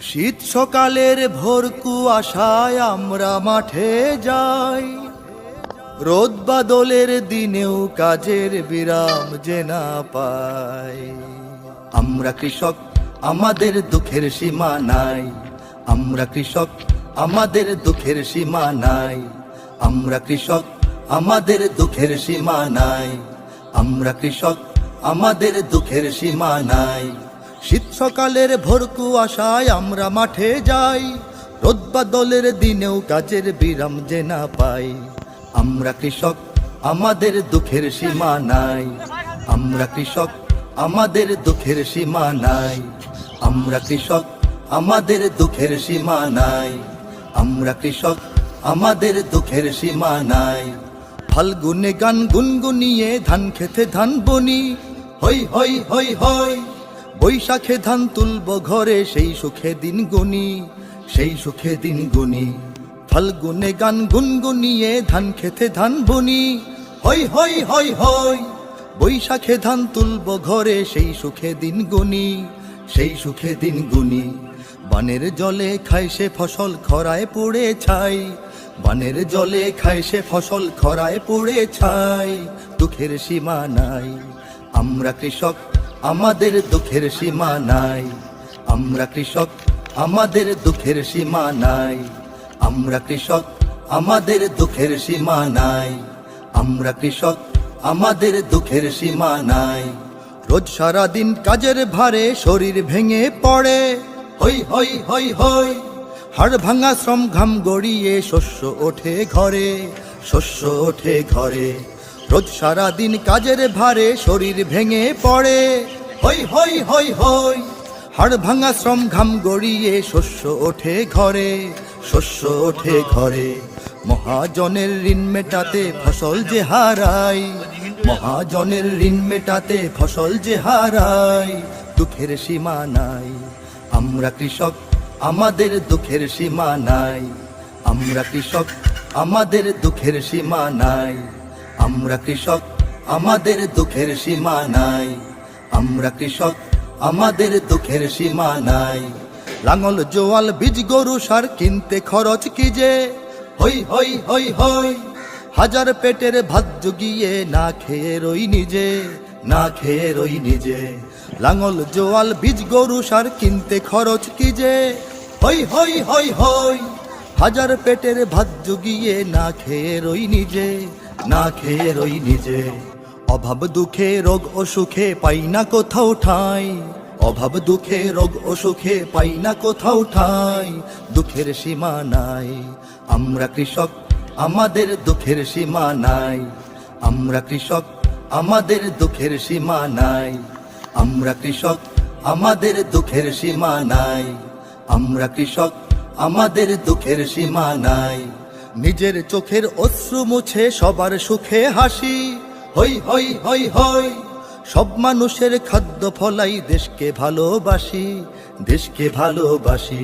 শীত সকালের ভোর কুয়াশায় আমরা মাঠে যাই, রোদ বাদলের দিনেও কাজের বিরাম যে না পাই। আমরা কৃষক, আমাদের দুঃখের সীমা নাই। আমরা কৃষক, আমাদের দুঃখের সীমা নাই। আমরা কৃষক, আমাদের দুঃখের সীমা নাই। আমরা কৃষক, আমাদের দুঃখের সীমা নাই। শীত সকালের ভোর কুয়াশায় আমরা মাঠে যাই, রোদ বাদলের দিনেও কাজের বিরাম যে না পাই। আমরা কৃষক, আমাদের দুঃখের সীমা নাই। আমরা কৃষক, আমাদের দুঃখের সীমা নাই। আমরা কৃষক, আমাদের দুঃখের সীমা নাই। আমরা কৃষক, আমাদের দুঃখের সীমা নাই। ফাল্গুনে গান গুনগুনিয়ে ধান খেতে ধান বনি, হই হই হই হই। বৈশাখে ধান তুলব ঘরে, সেই সুখে দিন গুনি, সেই সুখে দিন গুনি। ফাল্গুনে গান গুনগুনিয়ে ধান খেতে ধান বনি, হই হই হই হই। বৈশাখে ধান তুলব ঘরে, সেই সুখে দিন গুনি, সেই সুখে দিন গুনি। বানের জলে খায় সে ফসল খরায় পড়ে ছাই, বানের জলে খায় সে ফসল খরায় পড়ে ছাই। দুঃখের সীমা নাই। আমরা কৃষক, আমাদের দুঃখের সীমা নাই। আমরা কৃষক, আমাদের দুঃখের সীমা নাই। আমরা কৃষক, আমাদের দুঃখের সীমা নাই। আমরা কৃষক, আমাদের দুঃখের সীমা নাই। রোজ সারাদিন কাজের ভারে শরীর ভেঙে পড়ে, হই হই হই হই। হাড় ভাঙা শ্রম ঘাম গড়িয়ে শস্য ওঠে ঘরে, শস্য ওঠে ঘরে। রোজ সারাদিন কাজের ভারে শরীর ভেঙে পড়ে, হই হই হই হই। হাড় ভাঙা শ্রম ঘাম গড়িয়ে শস্য ওঠে ঘরে, শস্য ওঠে ঘরে। মহাজনের ঋণ মেটাতে ফসল যে হারাই, মহাজনের ঋণ মেটাতে ফসল যে হারাই। দুঃখের সীমা নাই। আমরা কৃষক, আমাদের দুঃখের সীমা নাই। আমরা কৃষক, আমাদের দুঃখের সীমা নাই। আমরা কৃষক, আমাদের দুঃখের সীমা নাই। আমরা কৃষক, আমাদের দুঃখের সীমা নাই। লাঙল জোয়াল বীজ গরু সার কিনতে খরচ কি যে, হই হই হই হই। হাজার পেটের ভাত জুগিয়ে না খেয়ে রই নিজে, না খেয়ে রই নিজে। লাঙল জোয়াল বীজ গরু সার কিনতে খরচ কি যে, হই হই হই হই। হাজার পেটের ভাত জুগিয়ে না খেয়ে রই নিজে, না খেয়ে রই নিজে। অভাব দুঃখে রোগ অসুখে পাই না কোথাও ঠাঁই, অভাব দুঃখে রোগ অসুখে পাই না কোথাও ঠাঁই। দুঃখের সীমা নাই। আমরা কৃষক, আমাদের দুঃখের সীমা নাই। আমরা কৃষক, আমাদের দুঃখের সীমা নাই। আমরা কৃষক, আমাদের দুঃখের সীমা নাই। আমরা কৃষক, আমাদের দুঃখের সীমা নাই। নিজের চোখের অশ্রু মুছে সবার সুখে হাসি, হই হই হই হই। সব মানুষের খাদ্য ফলাই দেশকে ভালোবাসি, দেশকে ভালোবাসি।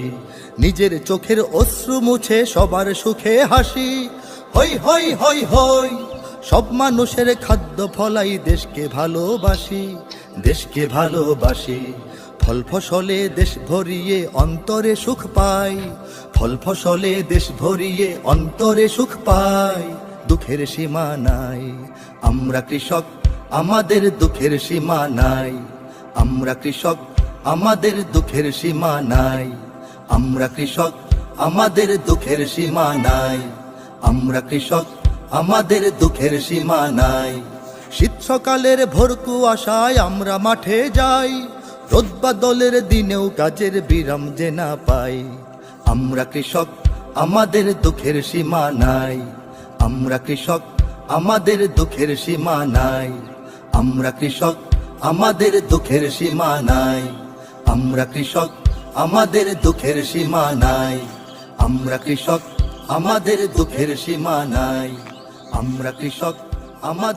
নিজের চোখের অশ্রু মুছে সবার সুখে হাসি, হই হই হই হই। সব মানুষের খাদ্য ফলাই দেশকে ভালোবাসি, দেশকে ভালোবাসি। ফল ফসলে দেশ ভরিয়ে অন্তরে সুখ পাই, ফল ফসলে দেশ ভরিয়ে অন্তরে সুখ পাই। দুঃখের সীমা নাই। আমরা কৃষক, আমাদের দুঃখের সীমা নাই। আমরা কৃষক, আমাদের দুঃখের সীমা নাই। আমরা কৃষক, আমাদের দুঃখের সীমা নাই। আমরা কৃষক, আমাদের দুঃখের সীমা নাই। শীত সকালের ভোর কুয়াশায় আমরা মাঠে যাই, রোদ বাদলের দিনেও কাজের বিরাম যে না পাই। আমরা কৃষক, আমাদের দুঃখের সীমা নাই। আমরা কৃষক, আমাদের দুঃখের সীমা নাই। আমরা কৃষক, আমাদের দুঃখের সীমা নাই। আমরা কৃষক, আমাদের দুঃখের সীমা নাই। আমরা কৃষক, আমাদের দুঃখের সীমা নাই। আমরা কৃষক, আমাদের